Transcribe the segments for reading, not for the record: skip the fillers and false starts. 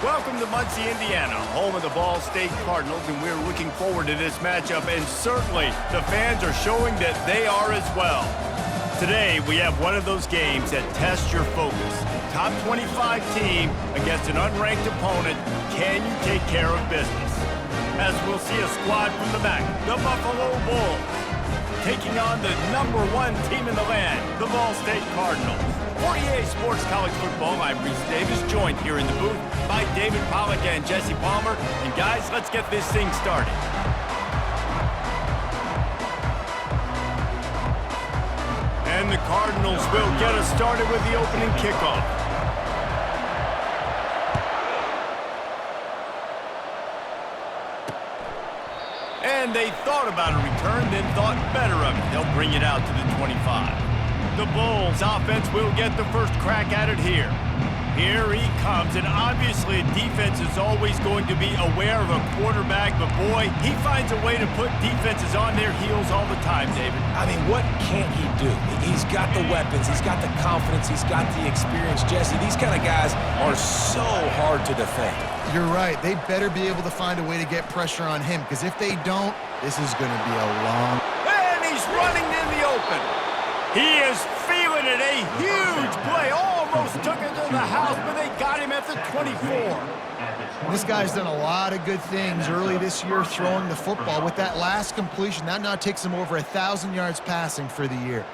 Welcome to Muncie, Indiana, home of the Ball State Cardinals, and we're looking forward to this matchup, and certainly the fans are showing that they are as well. Today, we have one of those games that tests your focus. Top 25 team against an unranked opponent. Can you take care of business? As we'll see a squad from the back, the Buffalo Bulls, taking on the #1 team in the land, the Ball State Cardinals. For EA Sports College Football, I'm Reese Davis, joined here in the booth by David Pollack and Jesse Palmer. And guys, let's get this thing started. And the Cardinals will get us started with the opening kickoff. And they thought about a return, then thought better of it. They'll bring it out to the 25. The Bulls offense will get the first crack at it here. Here he comes, and obviously defense is always going to be aware of a quarterback, but boy, he finds a way to put defenses on their heels all the time, David. I mean, what can't he do? He's got the weapons, he's got the confidence, he's got the experience. Jesse, these kind of guys are so hard to defend. You're right. They better be able to find a way to get pressure on him, because if they don't, this is going to be a long... And he's running in the open. He is feeling it. A huge play. Almost took it to the house, but they got him at the 24. This guy's done a lot of good things early this year throwing the football. With that last completion, that now takes him over 1,000 yards passing for the year.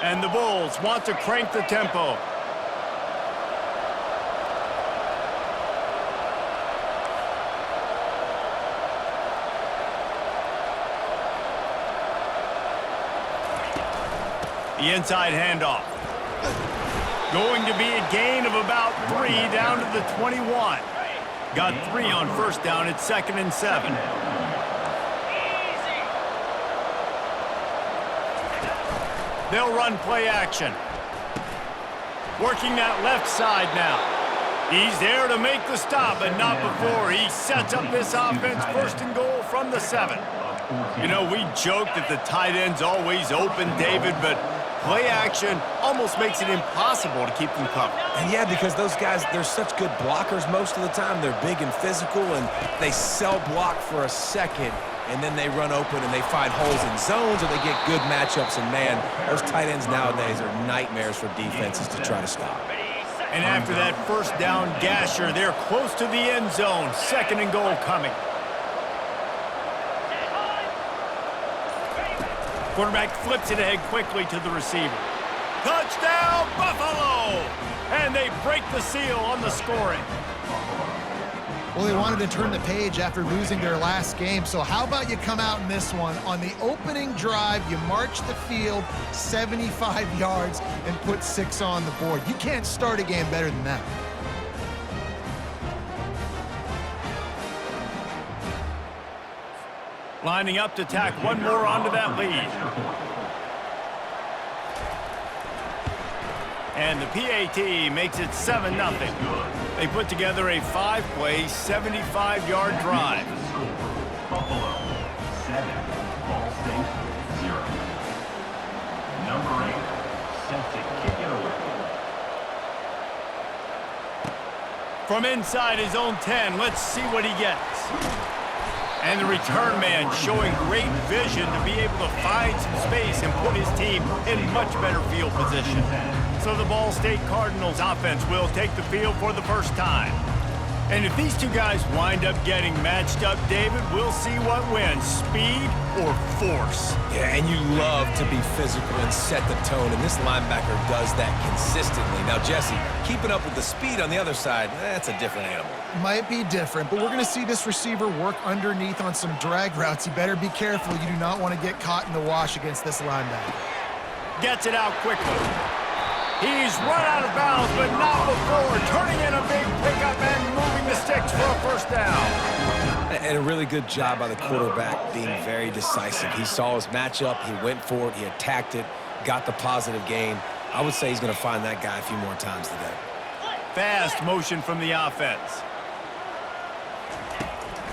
And the Bulls want to crank the tempo. The inside handoff. Going to be a gain of about 3 down to the 21. Got 3 on first down. It's 2nd and 7. They'll run play action. Working that left side now. He's there to make the stop, but not before. He sets up this offense 1st and goal from the 7. You know, we joke that the tight end's always open, David, but play action almost makes it impossible to keep them covered. And yeah, because those guys, they're such good blockers most of the time. They're big and physical, and they sell block for a second, and then they run open and they find holes in zones, or they get good matchups. And man, those tight ends nowadays are nightmares for defenses to try to stop. And after that first down gasher, they're close to the end zone. 2nd and goal coming. Quarterback flips it ahead quickly to the receiver. Touchdown, Buffalo! And they break the seal on the scoring. Well, they wanted to turn the page after losing their last game, so how about you come out in this one? On the opening drive, you march the field 75 yards and put 6 on the board. You can't start a game better than that. Lining up to tack one more onto that lead. And the PAT makes it 7-0. They put together a 5-play, 75-yard drive. Buffalo, 7. Ball State, 0. Number 8, set to kick it away. From inside his own 10, let's see what he gets. And the return man showing great vision to be able to find some space and put his team in much better field position. So the Ball State Cardinals offense will take the field for the first time. And if these two guys wind up getting matched up, David, we'll see what wins, speed or force. Yeah, and you love to be physical and set the tone, and this linebacker does that consistently. Now, Jesse, keeping up with the speed on the other side, that's a different animal. Might be different, but we're going to see this receiver work underneath on some drag routes. You better be careful. You do not want to get caught in the wash against this linebacker. Gets it out quickly. He's run out of bounds, but not before turning in a big pickup and moving the sticks for a first down. And a really good job by the quarterback being very decisive. He saw his matchup, he went for it, he attacked it, got the positive gain. I would say he's going to find that guy a few more times today. Fast motion from the offense.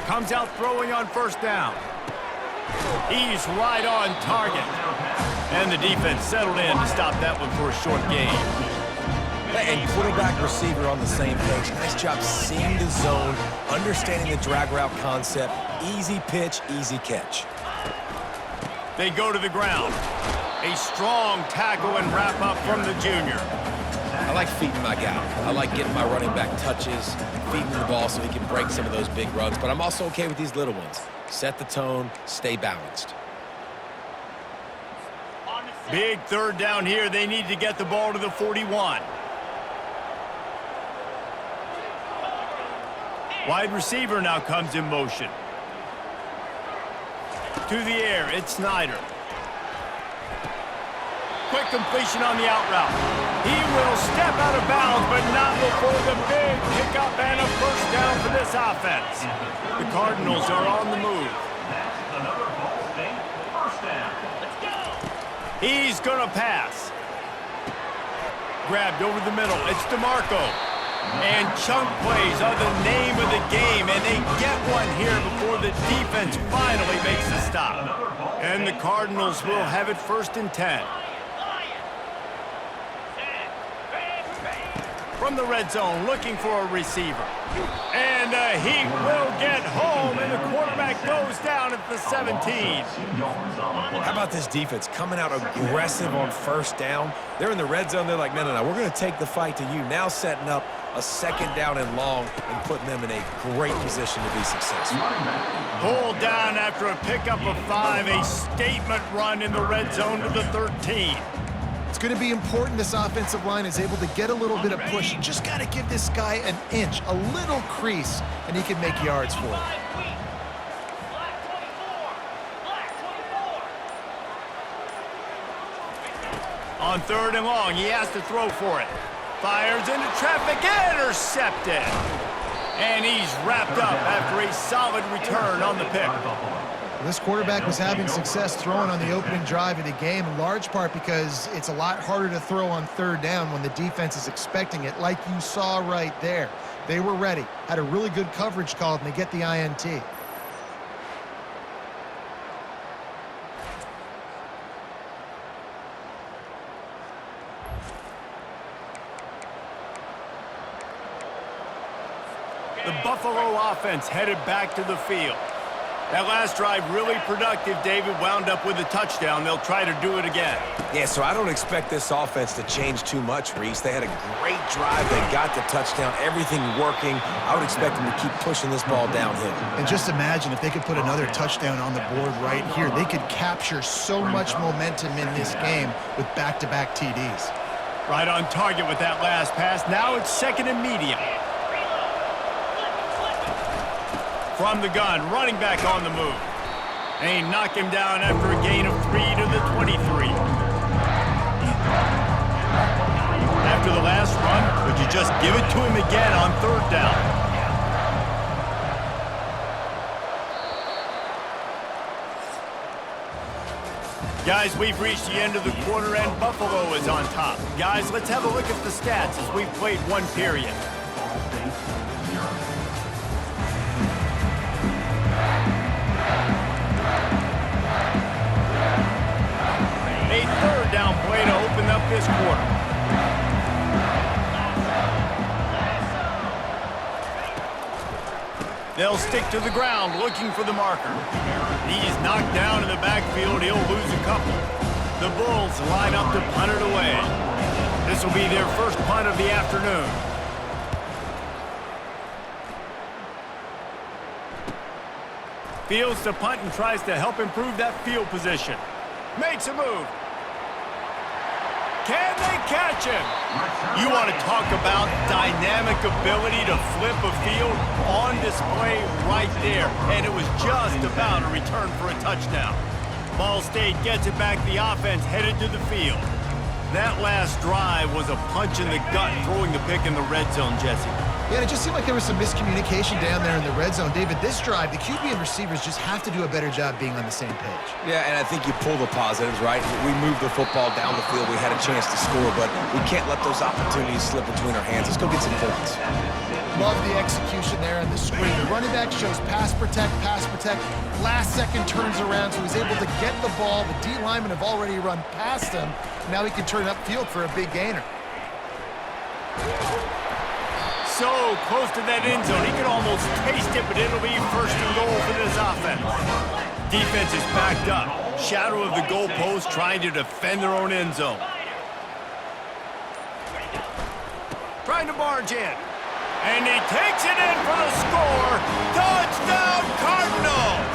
Comes out throwing on first down. He's right on target. And the defense settled in to stop that one for a short gain. And quarterback receiver on the same page. Nice job seeing the zone, understanding the drag route concept. Easy pitch, easy catch. They go to the ground. A strong tackle and wrap up from the junior. I like feeding my guy. I like getting my running back touches, feeding the ball so he can break some of those big runs. But I'm also okay with these little ones. Set the tone, stay balanced. Big third down here. They need to get the ball to the 41. Wide receiver now comes in motion. To the air, it's Snyder. Quick completion on the out route. He will step out of bounds, but not before the big pickup and a first down for this offense. The Cardinals are on the move. That's another Ball State first down. Let's go. He's going to pass. Grabbed over the middle. It's DeMarco. And chunk plays are the name of the game, and they get one here before the defense finally makes the stop. And the Cardinals will have it 1st and 10. From the red zone, looking for a receiver. And he will get home, and the quarterback goes down at the 17. How about this defense coming out aggressive on first down? They're in the red zone. They're like, no, we're going to take the fight to you. Now setting up a 2nd down and long and putting them in a great position to be successful. Pulled down after a pickup of 5, a statement run in the red zone to the 13. It's going to be important this offensive line is able to get a little bit of push. You just got to give this guy an inch, a little crease, and he can make yards for it. On 3rd and long, he has to throw for it. Fires into traffic, intercepted. And he's wrapped up after a solid return on the pick. This quarterback was having success throwing on the opening drive of the game, in large part because it's a lot harder to throw on 3rd down when the defense is expecting it, like you saw right there. They were ready, had a really good coverage call, and they get the INT. The Buffalo offense headed back to the field. That last drive really productive. David wound up with a touchdown. They'll try to do it again. Yeah, so I don't expect this offense to change too much, Reese. They had a great drive. They got the touchdown. Everything working. I would expect them to keep pushing this ball downhill. And just imagine if they could put another touchdown on the board right here. They could capture so much momentum in this game with back-to-back TDs. Right on target with that last pass. Now it's 2nd and medium. From the gun, running back on the move. And he knocked him down after a gain of 3 to the 23. After the last run, would you just give it to him again on 3rd down? Guys, we've reached the end of the quarter, and Buffalo is on top. Guys, let's have a look at the stats as we've played 1 period. A 3rd down play to open up this quarter. They'll stick to the ground looking for the marker. He's knocked down in the backfield. He'll lose a couple. The Bulls line up to punt it away. This will be their first punt of the afternoon. Fields to punt and tries to help improve that field position. Makes a move. Can they catch him? You want to talk about dynamic ability to flip a field? On display right there. And it was just about a return for a touchdown. Ball State gets it back. The offense headed to the field. That last drive was a punch in the gut, throwing the pick in the red zone, Jesse. Yeah, it just seemed like there was some miscommunication down there in the red zone. David, this drive, the QB and receivers just have to do a better job being on the same page. Yeah, and I think you pull the positives, right? We moved the football down the field. We had a chance to score, but we can't let those opportunities slip between our hands. Let's go get some points. Love the execution there on the screen. The running back shows pass protect. Last second turns around, so he's able to get the ball. The D linemen have already run past him. Now he can turn upfield for a big gainer. So close to that end zone. He could almost taste it, but it'll be first and goal for this offense. Defense is backed up. Shadow of the goalpost trying to defend their own end zone. Trying to barge in. And he takes it in for the score. Touchdown, Cardinals!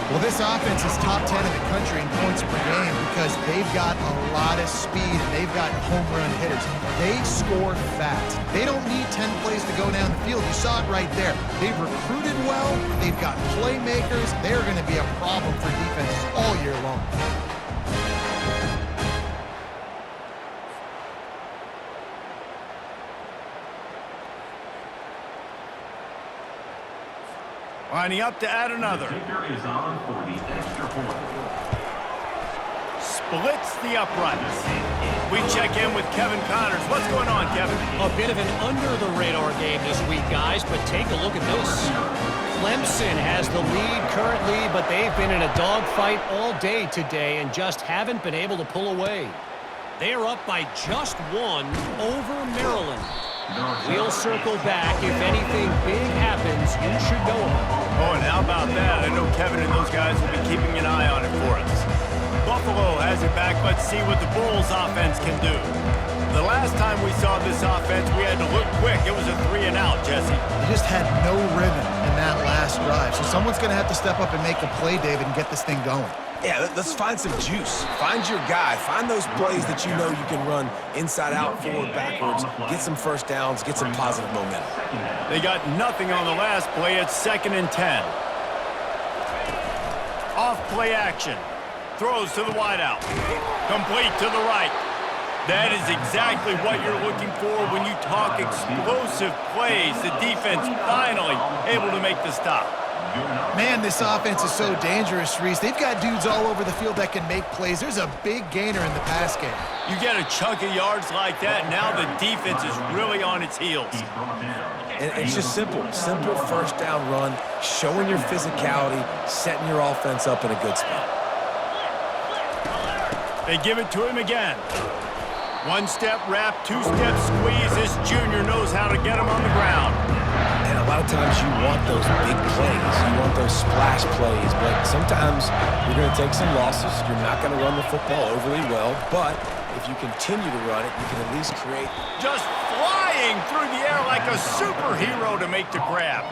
Well, this offense is top 10 in the country in points per game because they've got a lot of speed and they've got home run hitters. They score fast. They don't need 10 plays to go down the field. You saw it right there. They've recruited well. They've got playmakers. They're going to be a problem for defenses all year long. Lining up to add another. Kicker is on for the extra point. Splits the uprights. We check in with Kevin Connors. What's going on, Kevin? A bit of an under-the-radar game this week, guys, but take a look at this. Clemson has the lead currently, but they've been in a dogfight all day today and just haven't been able to pull away. They are up by just one over Maryland. We'll circle back. If anything big happens, you should know about it. Oh, and how about that? I know Kevin and those guys will be keeping an eye on it for us. Buffalo has it back. Let's see what the Bulls offense can do. The last time we saw this offense, we had to look quick. It was a 3-and-out, Jesse. They just had no rhythm in that last drive. So someone's going to have to step up and make a play, David, and get this thing going. Yeah, let's find some juice. Find your guy. Find those plays that you know you can run inside out, forward, backwards. Get some first downs. Get some positive momentum. They got nothing on the last play. It's 2nd and 10. Off play action. Throws to the wideout. Complete to the right. That is exactly what you're looking for when you talk explosive plays. The defense finally able to make the stop. Man, this offense is so dangerous, Reese. They've got dudes all over the field that can make plays. There's a big gainer in the pass game. You get a chunk of yards like that, now the defense is really on its heels. And it's just simple. Simple first down run, showing your physicality, setting your offense up in a good spot. They give it to him again. One-step wrap, two-step squeeze. This junior knows how to get him on the ground. And a lot of times you want those big plays. You want those splash plays. But sometimes you're going to take some losses. You're not going to run the football overly well. But if you continue to run it, you can at least create. Just flying through the air like a superhero to make the grab.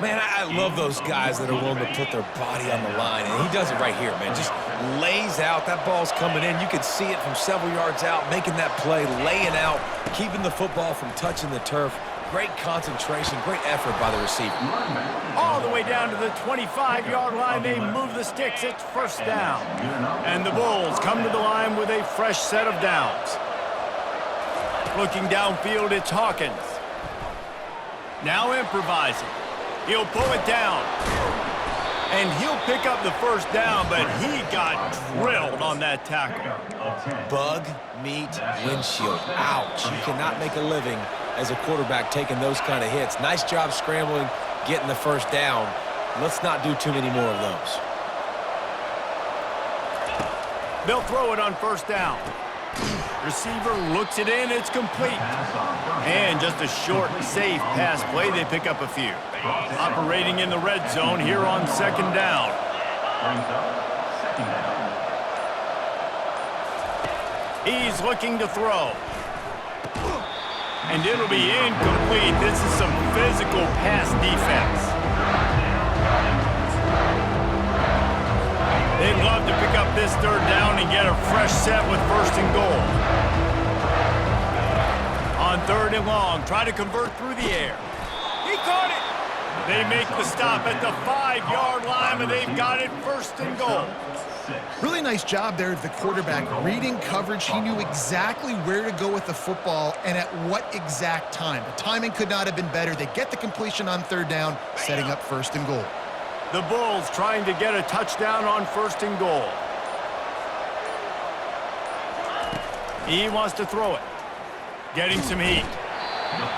Man, I love those guys that are willing to put their body on the line. And he does it right here, man. Just lays out. That ball's coming in. You can see it from several yards out, making that play, laying out, keeping the football from touching the turf. Great concentration, great effort by the receiver. All the way down to the 25-yard line, they move the sticks. It's first down. And the Bulls come to the line with a fresh set of downs. Looking downfield, it's Hawkins. Now improvising. He'll pull it down. And he'll pick up the first down, but he got drilled on that tackle. Bug, meat, windshield. Ouch. You cannot make a living as a quarterback taking those kind of hits. Nice job scrambling, getting the first down. Let's not do too many more of those. They'll throw it on first down. Receiver looks it in, it's complete. And just a short, safe pass play, they pick up a few. Operating in the red zone here on second down. He's looking to throw. And it'll be incomplete. This is some physical pass defense. They'd love to pick up this third down and get a fresh set with first and goal. On 3rd and long, try to convert through the air. He caught it. They make the stop at the 5-yard line, and they've got it 1st and goal. Really nice job there of the quarterback. Reading coverage, he knew exactly where to go with the football and at what exact time. The timing could not have been better. They get the completion on 3rd down, setting up 1st and goal. The Bulls trying to get a touchdown on 1st and goal. He wants to throw it. Getting some heat.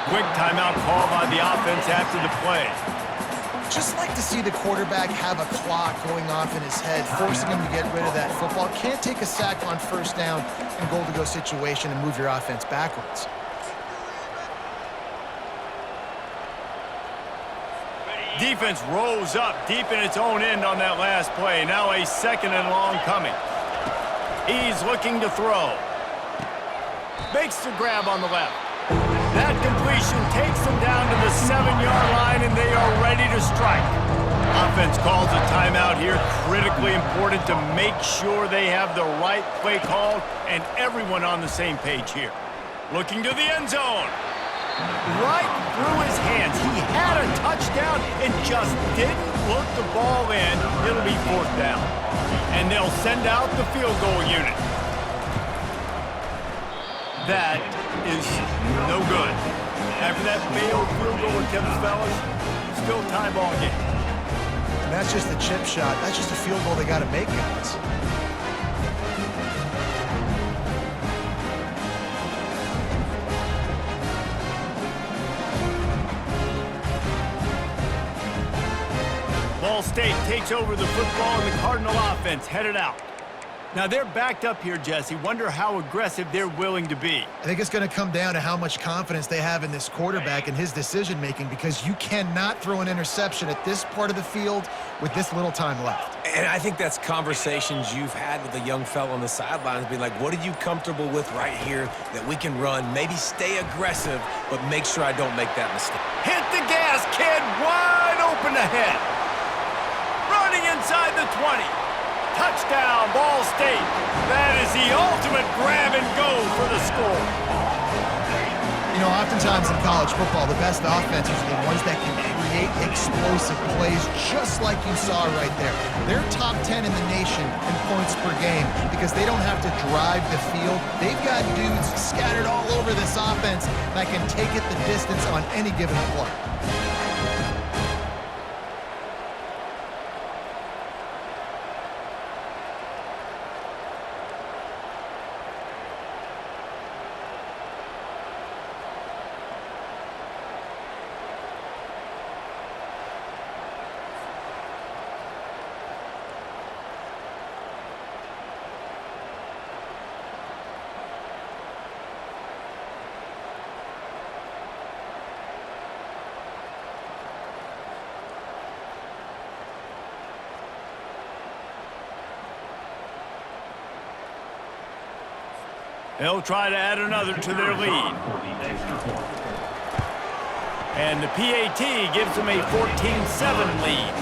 Quick timeout call by the offense after the play. Just like to see the quarterback have a clock going off in his head, forcing him to get rid of that football. Can't take a sack on 1st down and goal-to-go situation and move your offense backwards. Defense rose up deep in its own end on that last play. Now a 2nd and long coming. He's looking to throw. Makes the grab on the left. That completion takes them down to the 7-yard line, and they are ready to strike. Offense calls a timeout here. Critically important to make sure they have the right play called and everyone on the same page here. Looking to the end zone. Right through his hands. He had a touchdown and just didn't look the ball in. It'll be 4th down. And they'll send out the field goal unit. That is no good. After that failed field goal attempt, fellas, still tie ball game. And that's just the chip shot. That's just a field goal they got to make, guys. Ball State takes over the football, and the Cardinal offense headed out. Now they're backed up here, Jesse. Wonder how aggressive they're willing to be. I think it's going to come down to how much confidence they have in this quarterback and his decision-making, because you cannot throw an interception at this part of the field with this little time left. And I think that's conversations you've had with a young fella on the sidelines, being like, what are you comfortable with right here that we can run? Maybe stay aggressive, but make sure I don't make that mistake. Hit the gas, kid. Wide open ahead. Running inside the 20. Touchdown, Ball State. That is the ultimate grab and go for the score. You know, oftentimes in college football, the best offenses are the ones that can create explosive plays, just like you saw right there. They're top 10 in the nation in points per game because they don't have to drive the field. They've got dudes scattered all over this offense that can take it the distance on any given play. They'll try to add another to their lead. And the PAT gives them a 14-7 lead.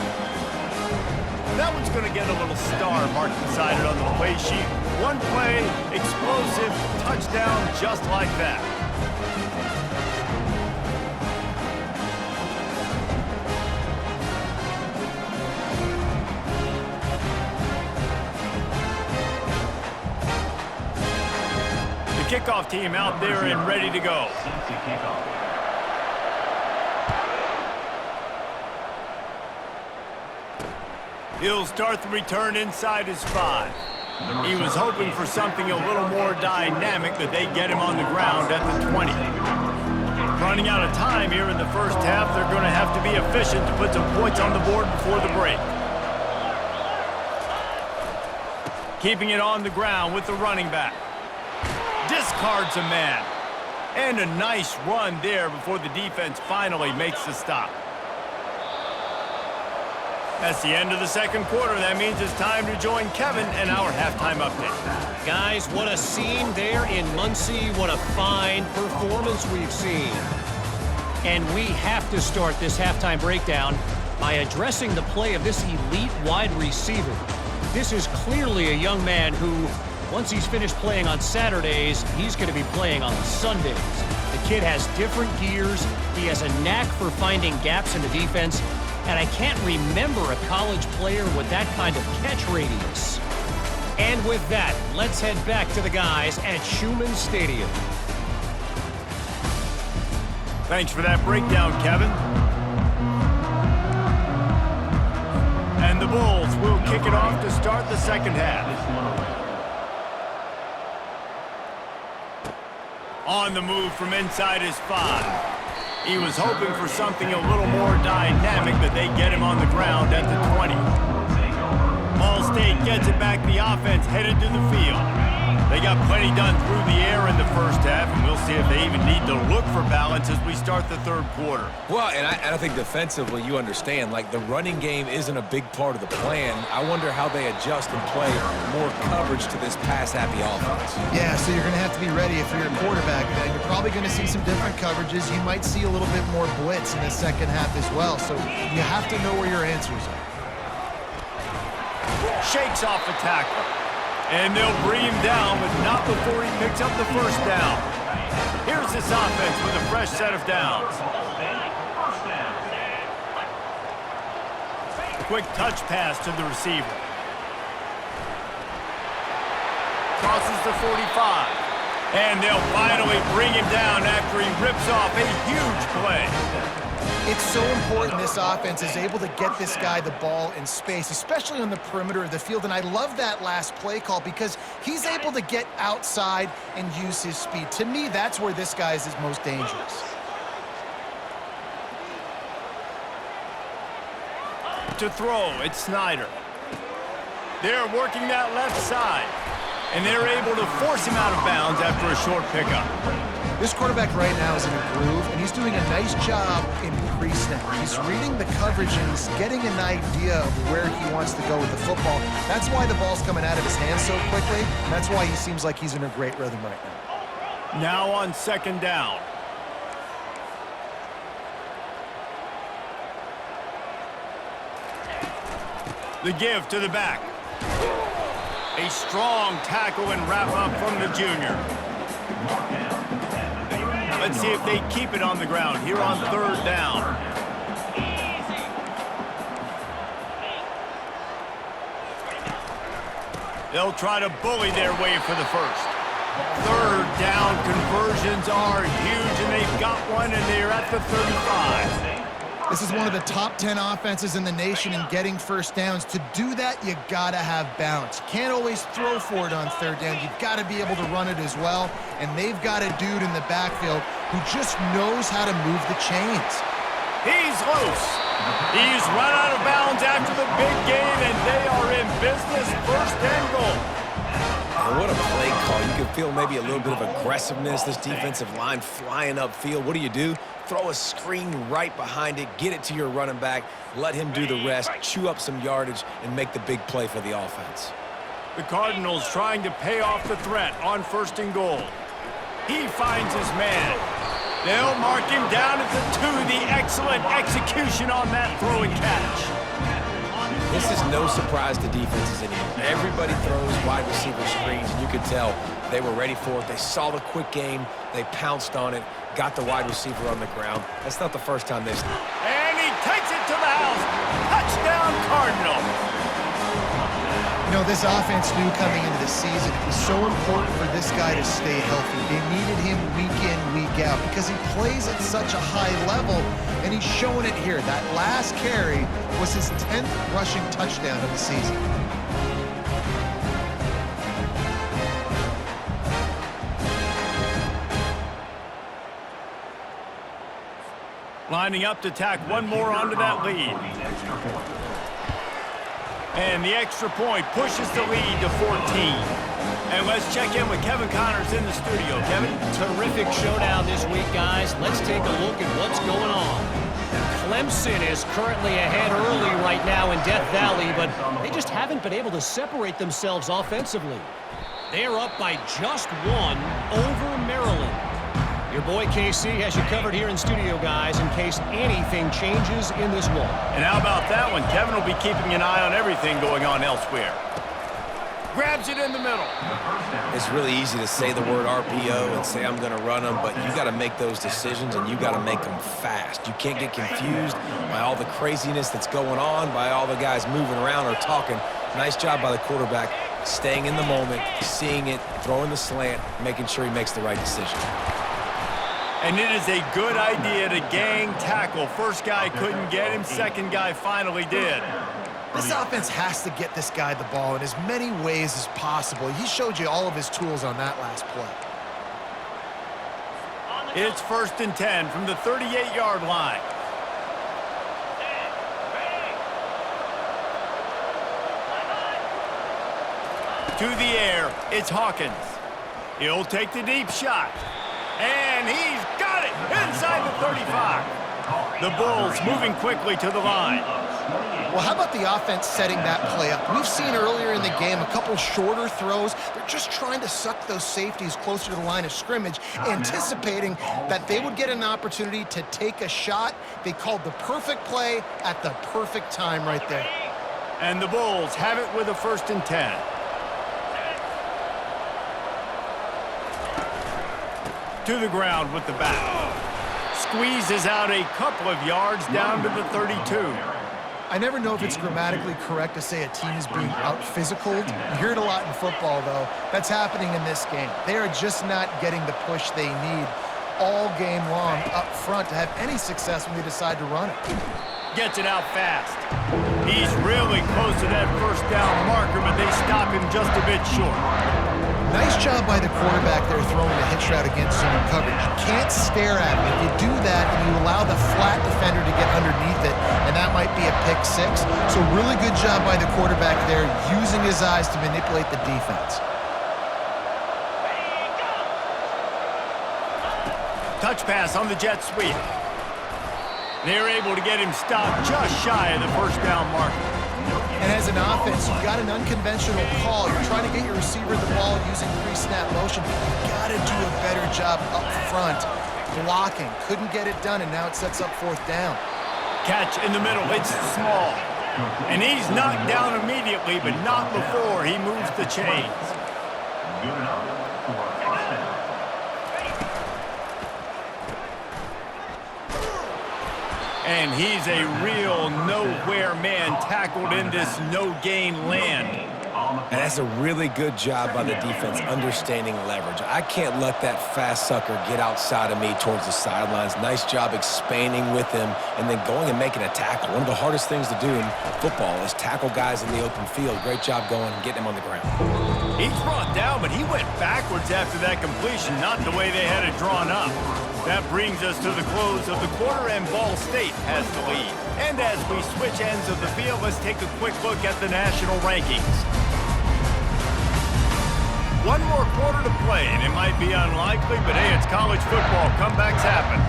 That one's going to get a little star marked beside it on the play sheet. One play, explosive, touchdown just like that. Kickoff team out there and ready to go. He'll start the return inside his 5. He was hoping for something a little more dynamic, that they get him on the ground at the 20. Running out of time here in the first half, they're going to have to be efficient to put some points on the board before the break. Keeping it on the ground with the running back. Discards a man. And a nice run there before the defense finally makes the stop. That's the end of the second quarter. That means it's time to join Kevin and our halftime update. Guys, what a scene there in Muncie. What a fine performance we've seen. And we have to start this halftime breakdown by addressing the play of this elite wide receiver. This is clearly a young man who, once he's finished playing on Saturdays, he's going to be playing on Sundays. The kid has different gears. He has a knack for finding gaps in the defense. And I can't remember a college player with that kind of catch radius. And with that, let's head back to the guys at Schumann Stadium. Thanks for that breakdown, Kevin. And the Bulls will kick it off to start the second half. On the move from inside his 5. He was hoping for something a little more dynamic, but they get him on the ground at the 20. Ball State gets it back. The offense headed to the field. They got plenty done through the air in the first half, and we'll see if they even need to look for balance as we start the third quarter. Well, and I think defensively, you understand, like the running game isn't a big part of the plan. I wonder how they adjust and play more coverage to this pass-happy offense. Yeah, so you're going to have to be ready if you're a quarterback. Then you're probably going to see some different coverages. You might see a little bit more blitz in the second half as well. So you have to know where your answers are. Shakes off the tackle. And they'll bring him down, but not before he picks up the first down. Here's this offense with a fresh set of downs. Quick touch pass to the receiver. Crosses the 45. And they'll finally bring him down after he rips off a huge play. It's so important this offense is able to get this guy the ball in space, especially on the perimeter of the field. And I love that last play call because he's able to get outside and use his speed. To me, that's where this guy is his most dangerous. To throw, it's Snyder. They're working that left side. And they're able to force him out of bounds after a short pickup. This quarterback right now is in a groove, and he's doing a nice job in pre-snap. He's reading the coverage, and he's getting an idea of where he wants to go with the football. That's why the ball's coming out of his hands so quickly. That's why he seems like he's in a great rhythm right now. Now on second down. The give to the back. A strong tackle and wrap up from the junior. Let's see if they keep it on the ground here on third down. They'll try to bully their way for the first. Third down conversions are huge, and they've got one, and they're at the 35. This is one of the top 10 offenses in the nation in getting first downs. To do that, you gotta have balance. You can't always throw for it on third down. You've got to be able to run it as well. And they've got a dude in the backfield who just knows how to move the chains. He's loose. He's run out of bounds after the big game, and they are in business, first and goal. And what a play call. You can feel maybe a little bit of aggressiveness, this defensive line flying upfield. What do? Throw a screen right behind it, get it to your running back, let him do the rest, chew up some yardage, and make the big play for the offense. The Cardinals trying to pay off the threat on first and goal. He finds his man. They'll mark him down at the 2. The excellent execution on that throw and catch. This is no surprise to defenses anymore. Everybody throws wide receiver screens, and you could tell they were ready for it. They saw the quick game. They pounced on it, got the wide receiver on the ground. That's not the first time they've... And he takes it to the house. Touchdown, Cardinals. You know, this offense knew coming into the season it was so important for this guy to stay healthy. They needed him week in, week out because he plays at such a high level, and he's showing it here. That last carry was his 10th rushing touchdown of the season. Lining up to tack one more onto that lead. And the extra point pushes the lead to 14. And let's check in with Kevin Connors in the studio. Kevin? Terrific showdown this week, guys. Let's take a look at what's going on. Clemson is currently ahead early right now in Death Valley, but they just haven't been able to separate themselves offensively. They are up by just 1 over Maryland. Your boy KC has you covered here in studio, guys, in case anything changes in this one. And how about that one? Kevin will be keeping an eye on everything going on elsewhere. grabs it in the middle. It's really easy to say the word RPO and say I'm going to run them, but you got to make those decisions and you got to make them fast. You can't get confused by all the craziness that's going on, by all the guys moving around or talking. Nice job by the quarterback, staying in the moment, seeing it, throwing the slant, making sure he makes the right decision. And it is a good idea to gang tackle. First guy couldn't get him, second guy finally did. This offense has to get this guy the ball in as many ways as possible. He showed you all of his tools on that last play. It's 1st and 10 from the 38-yard line. To the air, it's Hawkins. He'll take the deep shot. And he's got it inside the 35. The Bulls moving quickly to the line. Well, how about the offense setting that play up? We've seen earlier in the game a couple shorter throws. They're just trying to suck those safeties closer to the line of scrimmage, anticipating that they would get an opportunity to take a shot. They called the perfect play at the perfect time right there. And the Bulls have it with a 1st and 10. To the ground with the bat. Squeezes out a couple of yards down to the 32. I never know if it's grammatically correct to say a team is being out-physicaled. You hear it a lot in football, though. That's happening in this game. They are just not getting the push they need all game long up front to have any success when they decide to run it. Gets it out fast. He's really close to that 1st down marker, but they stop him just a bit short. Nice job by the quarterback there throwing the hitch route against zone coverage. You can't stare at him. If you do that and you allow the flat defender to get underneath it, and that might be a pick 6. So really good job by the quarterback there using his eyes to manipulate the defense. Touch pass on the jet sweep. They're able to get him stopped just shy of the 1st down marker. And as an offense, you've got an unconventional call. You're trying to get your receiver the ball using pre-snap motion. You've got to do a better job up front blocking. Couldn't get it done, and now it sets up 4th down. Catch in the middle. It's small. And he's knocked down immediately, but not before he moves the chains. Good enough for a first down. And he's a real nowhere man tackled in this no-gain land. And that's a really good job by the defense understanding leverage. I can't let that fast sucker get outside of me towards the sidelines. Nice job expanding with him and then going and making a tackle. One of the hardest things to do in football is tackle guys in the open field. Great job going and getting him on the ground. He's brought down, but he went backwards after that completion, not the way they had it drawn up. That brings us to the close of the quarter, and Ball State has the lead. And as we switch ends of the field, let's take a quick look at the national rankings. One more quarter to play, and it might be unlikely, but hey, it's college football. Comebacks happen.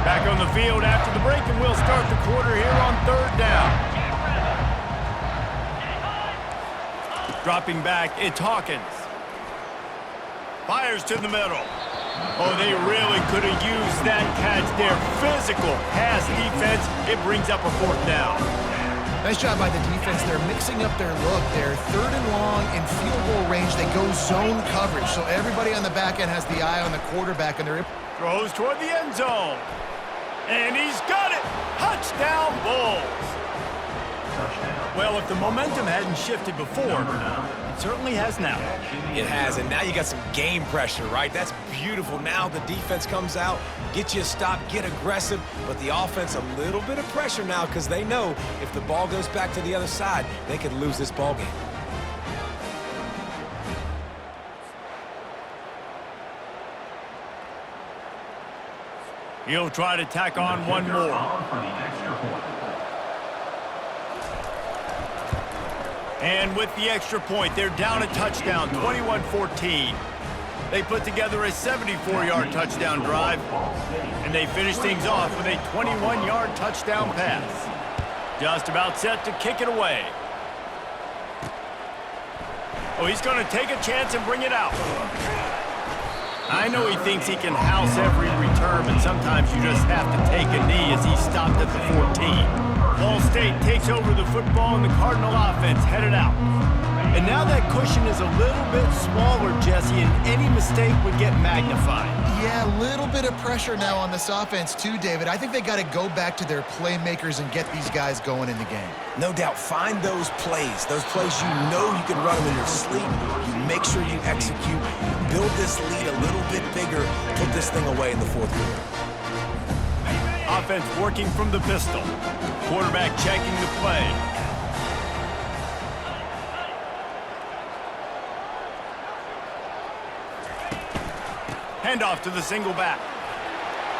Back on the field after the break, and we'll start the quarter here on 3rd down. Dropping back, it's Hawkins. Fires to the middle. Oh, they really could have used that catch there. Physical pass defense. It brings up a 4th down. Nice job by the defense. They're mixing up their look. They're 3rd and long in field goal range. They go zone coverage, so everybody on the back end has the eye on the quarterback, and they're Throws toward the end zone. And he's got it. Touchdown, Bulls. Well, if the momentum hadn't shifted before, it certainly has now. It has, and now you got some game pressure, right? That's beautiful. Now the defense comes out, get you a stop, get aggressive, but the offense a little bit of pressure now because they know if the ball goes back to the other side, they could lose this ball game. He'll try to tack on one more. And with the extra point, they're down a touchdown, 21-14. They put together a 74-yard touchdown drive, and they finish things off with a 21-yard touchdown pass. Just about set to kick it away. Oh, he's going to take a chance and bring it out. I know he thinks he can house every return, but sometimes you just have to take a knee as he stopped at the 14. Ball State takes over the football and the Cardinal offense headed out. And now that cushion is a little bit smaller, Jesse, and any mistake would get magnified. Yeah, a little bit of pressure now on this offense too, David. I think they got to go back to their playmakers and get these guys going in the game. No doubt, find those plays you know you can run them in your sleep. You make sure you execute, build this lead a little bit bigger, put this thing away in the fourth quarter. Offense working from the pistol. Quarterback checking the play. Handoff to the single back.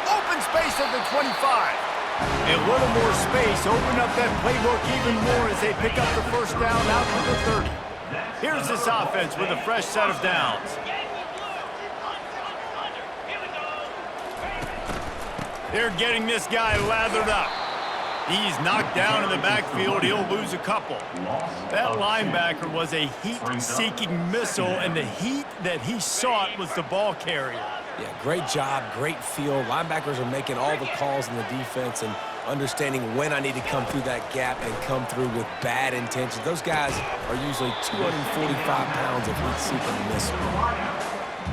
Open space at the 25. A little more space. Open up that playbook even more as they pick up the first down out to the 30. Here's this offense with a fresh set of downs. They're getting this guy lathered up. He's knocked down in the backfield. He'll lose a couple. That linebacker was a heat-seeking missile, and the heat that he sought was the ball carrier. Yeah, great job, great feel. Linebackers are making all the calls in the defense and understanding when I need to come through that gap and come through with bad intentions. Those guys are usually 245 pounds of heat-seeking missile.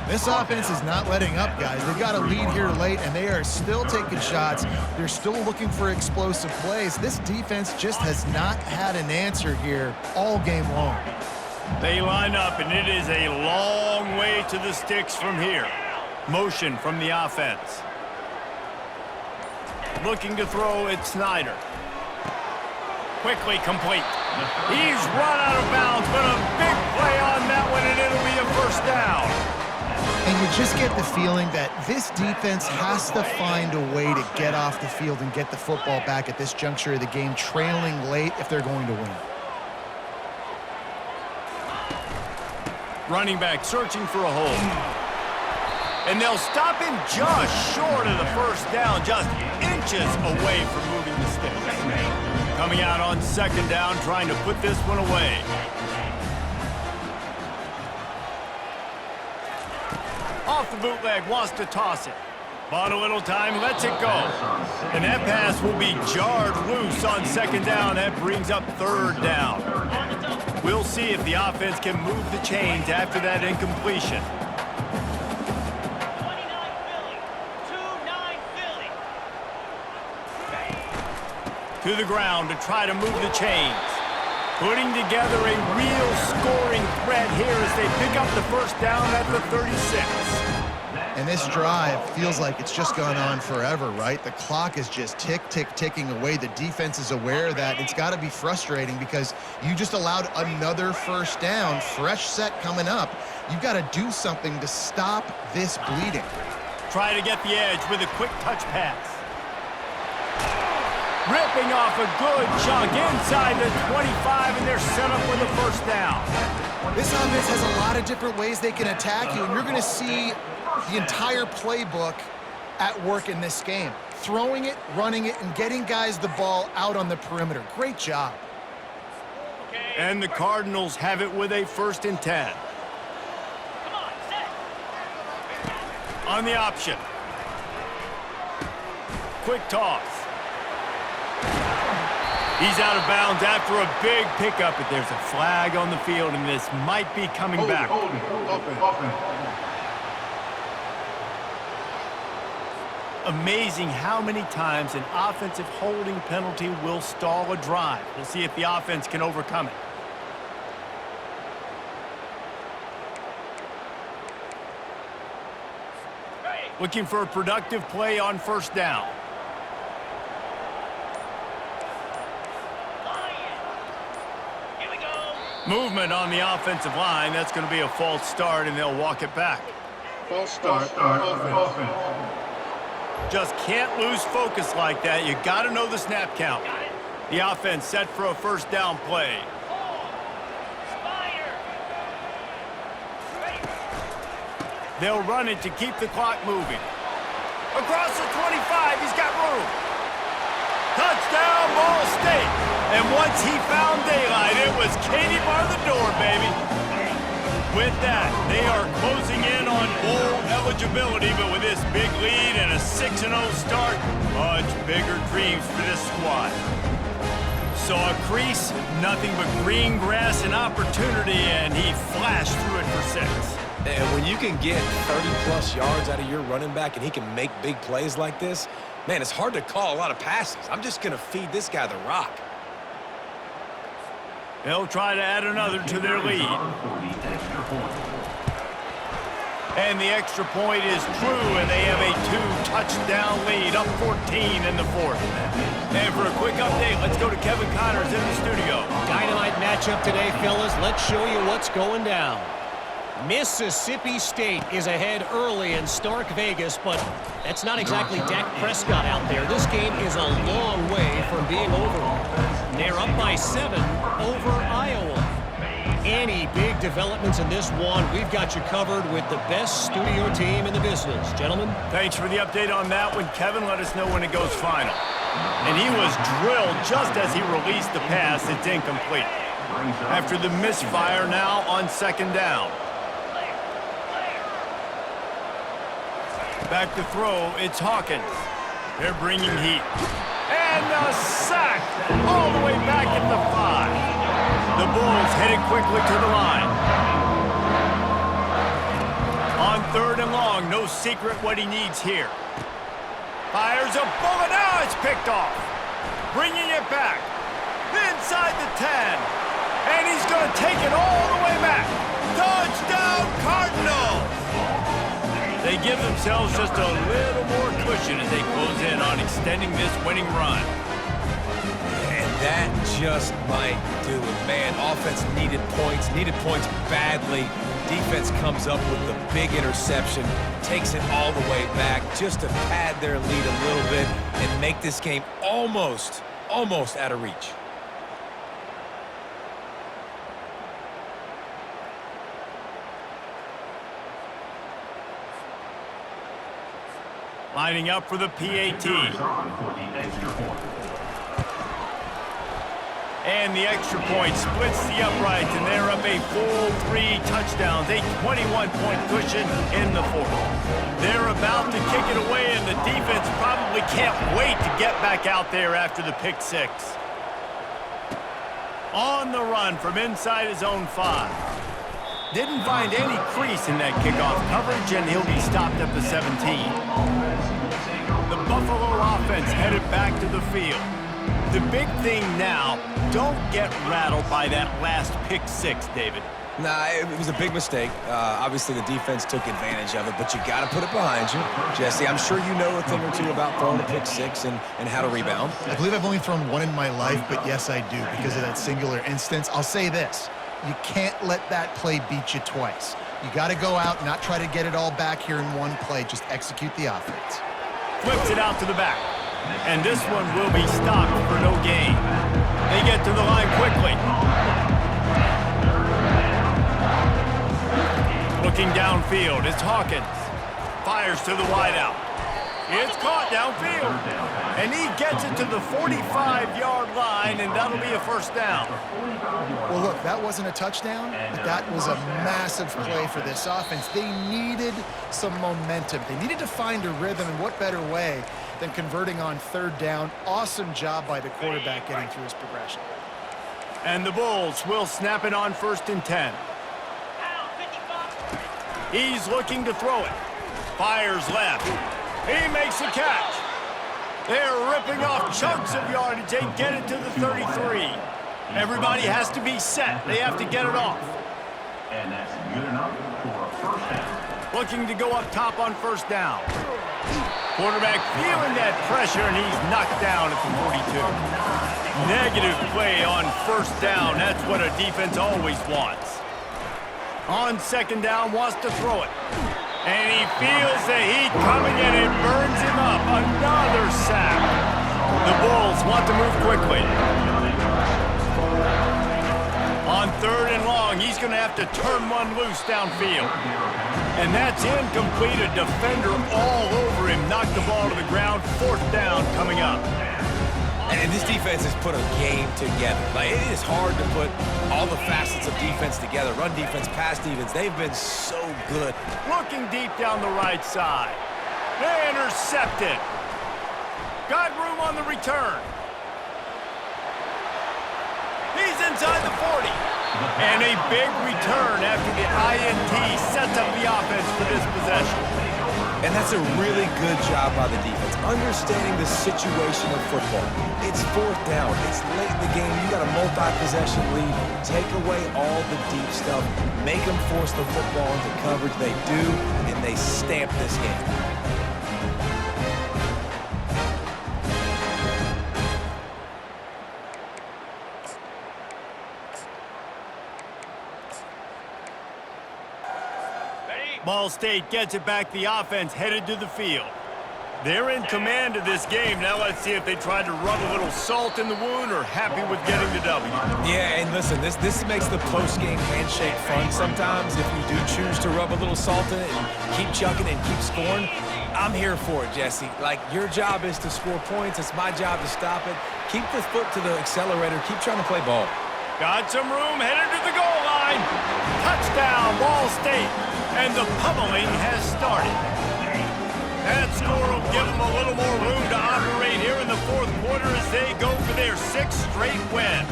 This offense is not letting up, guys. They've got a lead here late, and they are still taking shots. They're still looking for explosive plays. This defense just has not had an answer here all game long. They line up, and it is a long way to the sticks from here. Motion from the offense. Looking to throw at Snyder. Quickly complete. He's run out of bounds, but a big play on that one, and it'll be a first down. And you just get the feeling that this defense has to find a way to get off the field and get the football back at this juncture of the game, trailing late if they're going to win. Running back searching for a hole. And they'll stop him just short of the first down, just inches away from moving the sticks. Coming out on second down, trying to put this one away. Off the bootleg, wants to toss it. Bought a little time, lets it go. And that pass will be jarred loose on second down. That brings up third down. We'll see if the offense can move the chains after that incompletion. To the ground to try to move the chains. Putting together a real scoring threat here as they pick up the first down at the 36. And this drive feels like it's just gone on forever, right? The clock is just ticking away. The defense is aware of that. It's got to be frustrating because you just allowed another first down, fresh set coming up. You've got to do something to stop this bleeding. Try to get the edge with a quick touch pass. Ripping off a good chunk inside the 25, and they're set up with a first down. This offense has a lot of different ways they can attack you, and you're going to see the entire playbook at work in this game. Throwing it, running it, and getting guys the ball out on the perimeter. Great job. And the Cardinals have it with a 1st and 10. On the option. Quick toss. He's out of bounds after a big pickup, but there's a flag on the field, and this might be coming back. Amazing how many times an offensive holding penalty will stall a drive. We'll see if the offense can overcome it. Looking for a productive play on first down. Movement on the offensive line. That's going to be a false start, and they'll walk it back. False start. Offense. Just can't lose focus like that. You got to know the snap count. The offense set for a first down play. They'll run it to keep the clock moving. Across the 25, he's got room. Touchdown, Ball State. And once he found daylight, it was Katie bar the door, baby. With that, they are closing in on bowl eligibility, but with this big lead and a 6-0 start, much bigger dreams for this squad. saw a crease, nothing but green grass and opportunity, and he flashed through it for 6. And when you can get 30-plus yards out of your running back and he can make big plays like this, man, it's hard to call a lot of passes. I'm just going to feed this guy the rock. They'll try to add another to their lead. And the extra point is true, and they have a 2-touchdown lead, up 14 in the 4th. And for a quick update, let's go to Kevin Connors in the studio. Dynamite matchup today, fellas. Let's show you what's going down. Mississippi State is ahead early in Stark Vegas, but that's not exactly Dak Prescott out there. This game is a long way from being over. They're up by 7 over Iowa. Any big developments in this one, we've got you covered with the best studio team in the business. Gentlemen? Thanks for the update on that one. Kevin, let us know when it goes final. And he was drilled just as he released the pass. It's incomplete. After the misfire, now on 2nd down. Back to throw, it's Hawkins. They're bringing heat. And a sack all the way back at the 5. The Bulls headed quickly to the line. On 3rd and long, no secret what he needs here. Fires a bullet, now it's picked off. Bringing it back. Inside the 10. And he's going to take it all the way back. Touchdown, Cardinals! They give themselves just a little more cushion as they close in on extending this winning run. And that just might do it, man. Offense needed points badly. Defense comes up with the big interception, takes it all the way back just to pad their lead a little bit and make this game almost out of reach. Lining up for the PAT. And the extra point splits the uprights, and they're up a full 3 touchdowns, a 21-point cushion in the 4th. They're about to kick it away, and the defense probably can't wait to get back out there after the pick 6. On the run from inside his own 5. Didn't find any crease in that kickoff coverage, and he'll be stopped at the 17. The Buffalo offense headed back to the field. The big thing now, don't get rattled by that last pick 6, David. Nah, it was a big mistake. Obviously, the defense took advantage of it, but you got to put it behind you. Jesse, I'm sure you know a thing or two about throwing a pick 6 and how to rebound. I believe I've only thrown one in my life, but yes, I do because of that singular instance. I'll say this. You can't let that play beat you twice. You got to go out, not try to get it all back here in one play. Just execute the offense. Flips it out to the back. And this one will be stopped for no gain. They get to the line quickly. Looking downfield, it's Hawkins. Fires to the wideout. It's caught downfield. And he gets it to the 45-yard line, and that'll be a 1st down. Well, look, that wasn't a touchdown, but that was a massive play for this offense. They needed some momentum. They needed to find a rhythm, and what better way than converting on 3rd down. Awesome job by the quarterback getting through his progression. And the Bulls will snap it on 1st and 10. He's looking to throw it. Fires left. He makes the catch. They're ripping off chunks of yardage. They get it to the 33. Everybody has to be set. They have to get it off. And that's good enough for a 1st down. Looking to go up top on 1st down. Quarterback feeling that pressure, and he's knocked down at the 42. Negative play on 1st down. That's what a defense always wants. On 2nd down, wants to throw it. And he feels the heat coming, and it burns him up. Another sack. The Bulls want to move quickly. On 3rd and long, he's going to have to turn one loose downfield. And that's incomplete. A defender all over him. Knocked the ball to the ground. 4th down coming up. And this defense has put a game together. Like, it is hard to put all the facets of defense together. Run defense, pass defense. They've been so good. Looking deep down the right side. They intercepted. Got room on the return. inside the 40. And a big return after the INT sets up the offense for this possession. And that's a really good job by the defense, understanding the situation of football. It's fourth down. It's late in the game. You got a multi-possession lead. Take away all the deep stuff. Make them force the football into coverage. They do, and they stamp this game. Ball State gets it back. The offense headed to the field. They're in command of this game. Now let's see if they tried to rub a little salt in the wound or happy with getting the W. Yeah, and listen, this makes the post-game handshake fun sometimes if you do choose to rub a little salt in it and keep chucking and keep scoring. I'm here for it, Jesse. Like, your job is to score points. It's my job to stop it. Keep the foot to the accelerator. Keep trying to play ball. Got some room, headed to the goal line. Touchdown, Ball State. And the pummeling has started. That score will give them a little more room to operate here in the fourth quarter as they go for their sixth straight win.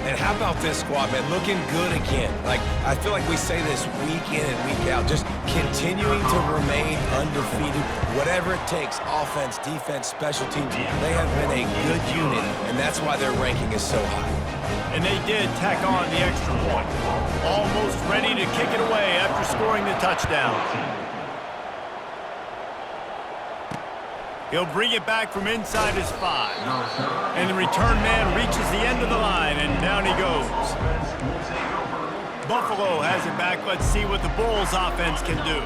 And how about this squad, man? Looking good again. Like, I feel like we say this week in and week out, just continuing to remain undefeated. Whatever it takes, offense, defense, special teams, they have been a good unit, and that's why their ranking is so high. And they did tack on the extra point. Almost ready to kick it away after scoring the touchdown. He'll bring it back from inside his 5. And the return man reaches the end of the line, and down he goes. Buffalo has it back. Let's see what the Bulls offense can do.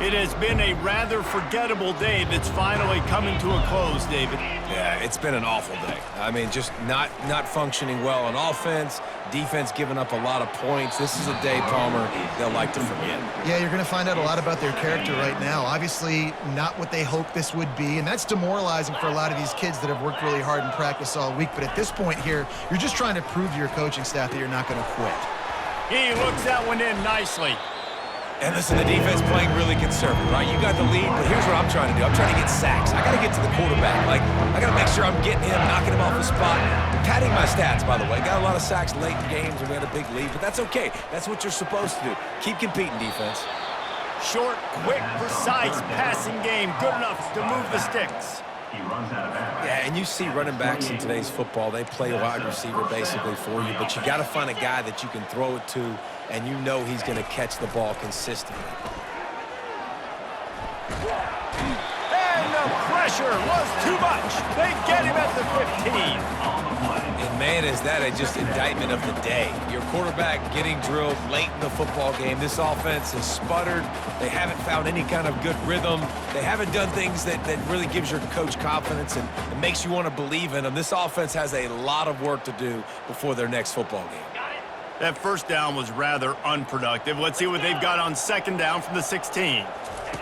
It has been a rather forgettable day that's finally coming to a close, David. Yeah, it's been an awful day. I mean, just not functioning well on offense, defense giving up a lot of points. This is a day, Palmer, they'll like to forget. Yeah, you're going to find out a lot about their character right now. Obviously, not what they hoped this would be, and that's demoralizing for a lot of these kids that have worked really hard in practice all week. But at this point here, you're just trying to prove to your coaching staff that you're not going to quit. He looks that one in nicely. And listen, the defense playing really conservative, right? You got the lead, but here's what I'm trying to do. I'm trying to get sacks. I got to get to the quarterback. Like, I got to make sure I'm getting him, knocking him off the spot. Padding my stats, by the way. Got a lot of sacks late in games, and we had a big lead, but that's okay. That's what you're supposed to do. Keep competing, defense. Short, quick, precise passing game. Good enough to move the sticks. Yeah, and you see running backs in today's football, they play a wide receiver basically for you, but you got to find a guy that you can throw it to, and you know he's going to catch the ball consistently. And the pressure was too much. They get him at the 15. And man, is that just indictment of the day. Your quarterback getting drilled late in the football game. This offense has sputtered. They haven't found any kind of good rhythm. They haven't done things that really gives your coach confidence and makes you want to believe in them. This offense has a lot of work to do before their next football game. That first down was rather unproductive. Let's see what they've got on second down from the 16.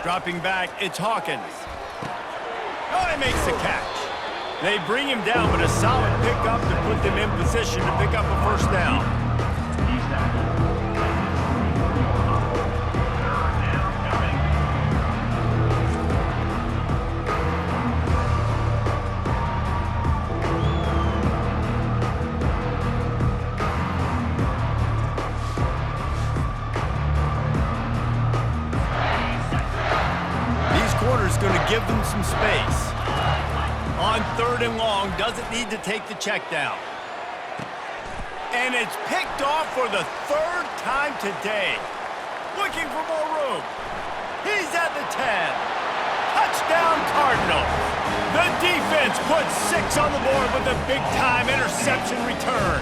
Dropping back, it's Hawkins. Oh, he makes the catch. They bring him down, but a solid pickup to put them in position to pick up a first down. These quarters going to give them some space. On third and long, doesn't need to take the check down. And it's picked off for the third time today. Looking for more room. He's at the 10. Touchdown, Cardinals. The defense puts 6 on the board with a big-time interception return.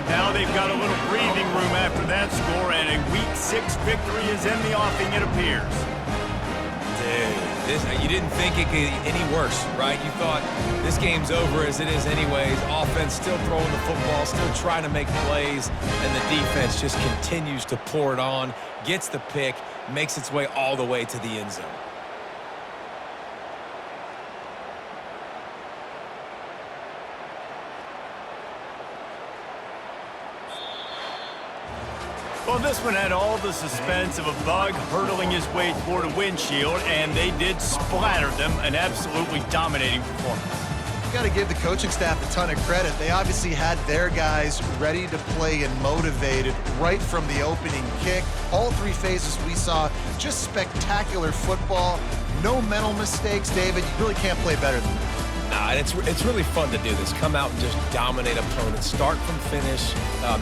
Now they've got a little breathing room after that score, and a Week 6 victory is in the offing, it appears. You didn't think it could get any worse, right? You thought this game's over as it is anyways. Offense still throwing the football, still trying to make plays, and the defense just continues to pour it on, gets the pick, makes its way all the way to the end zone. Well, this one had all the suspense of a bug hurtling his way toward a windshield, and they did splatter them. An absolutely dominating performance. you got to give the coaching staff a ton of credit. They obviously had their guys ready to play and motivated right from the opening kick. All three phases we saw just spectacular football. No mental mistakes, David. You really can't play better than that. Nah, and it's really fun to do this. Come out and just dominate opponents. Start from finish.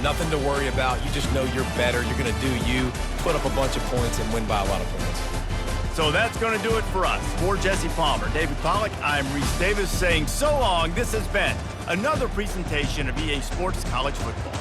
Nothing to worry about. You just know you're better. You're going to do you, put up a bunch of points, and win by a lot of points. So that's going to do it for us. For Jesse Palmer, David Pollack, I'm Reese Davis saying so long. This has been another presentation of EA Sports College Football.